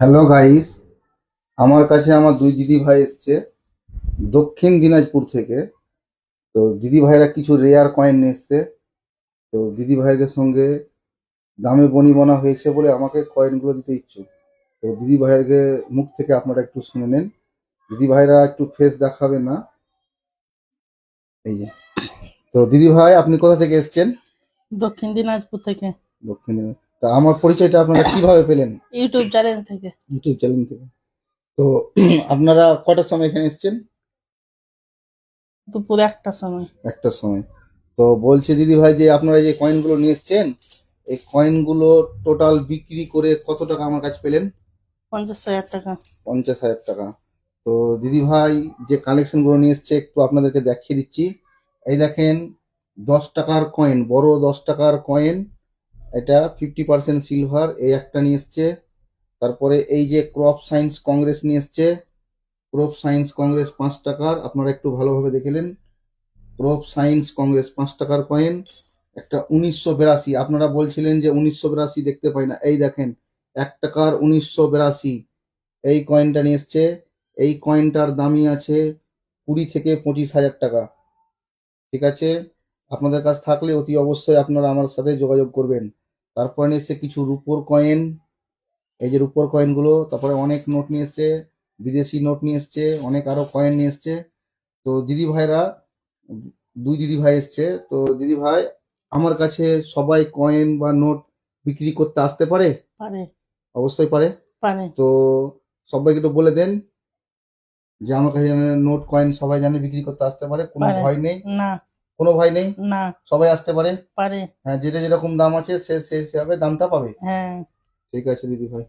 Hello guys, আমার কাছে আমার দুই দিদি ভাই এসছে দক্ষিণ দিনাজপুর থেকে। তো দিদি ভাইরা কিছু রেয়ার কয়েন নিয়ে এসছে। তো দিদি ভাইদের সঙ্গে দামে বনিবনা হয়েছে বলে আমাকে কয়েনগুলো দিতে ইচ্ছুক। তো দিদি ভাইয়েরকে মুখ থেকে আপনারা একটু শুনে নেন। দিদি ভাইরা একটু ফেস দেখাবে না, এই যে। তো দিদি ভাই, আপনি কোথা থেকে এসছেন? দক্ষিণ দিনাজপুর থেকে। দক্ষিণ দিনাজপুর। তা আমার পরিচয়টা আপনারা কিভাবে পেলেন? ইউটিউব চ্যানেল থেকে। ইউটিউব চ্যানেল থেকে। তো আপনারা কটার সময় এখানে এসছেন? দুপুর 1টার সময়। একটার সময়। তো বলছে দিদি ভাই যে আপনারা যে কয়েনগুলো নিয়ে এসছেন, এই কয়েনগুলো টোটাল বিক্রি করে কত টাকা আমার কাছে পেলেন? 50,000 টাকা। 50,000 টাকা। তো দিদি ভাই যে কালেকশনগুলো নিয়ে এসছে একটু আপনাদেরকে দেখিয়ে দিচ্ছি। এই দেখেন, 10 টাকার কয়েন, বড় 10 টাকার কয়েন। এটা 50% সিলভার, এই একটা নিয়ে এসছে। তারপরে এই যে ক্রপ সায়েন্স কংগ্রেস নিয়ে এসছে। ক্রপ সায়েন্স কংগ্রেস 5 টাকার, আপনারা একটু ভালোভাবে দেখলেন। ক্রপ সায়েন্স কংগ্রেস 5 টাকার কয়েন। একটা 1982, আপনারা বলছিলেন যে 1982 দেখতে পাই না, এই দেখেন 1 টাকার 1982, এই কয়েনটা নিয়ে এসছে। এই কয়েনটার দামই আছে 20 থেকে 25 হাজার টাকা। ঠিক আছে, আপনাদের কাছে থাকলে অতি অবশ্যই আপনারা আমার সাথে যোগাযোগ করবেন। তারপরে নিয়ে এসছে কিছু রুপোর কয়েন, এই যে রুপোর কয়েনগুলো। তারপরে অনেক নোট নিয়ে এসছে, বিদেশি নোট নিয়ে এসছে, অনেক আরো কয়েন নিয়ে এসছে। তো দিদি ভাইরা, দুই দিদি ভাই এসছে। তো দিদি ভাই, আমার কাছে সবাই কয়েন বা নোট বিক্রি করতে আসতে পারে? পারে। অবশ্যই পারে। পারে। তো সবাইকে একটু বলে দেন যে আমার কাছে যেন নোট কয়েন সবাই জানে বিক্রি করতে আসতে পারে, কোনো পারে। ভয় নেই। না। কোনো ভয় নেই, না। সবাই আসতে পারে। পারে। হ্যাঁ, যেটা যেরকম দাম আছে সে সেই হিসাবে দামটা পাবে। হ্যাঁ। ঠিক আছে দিদি ভাই।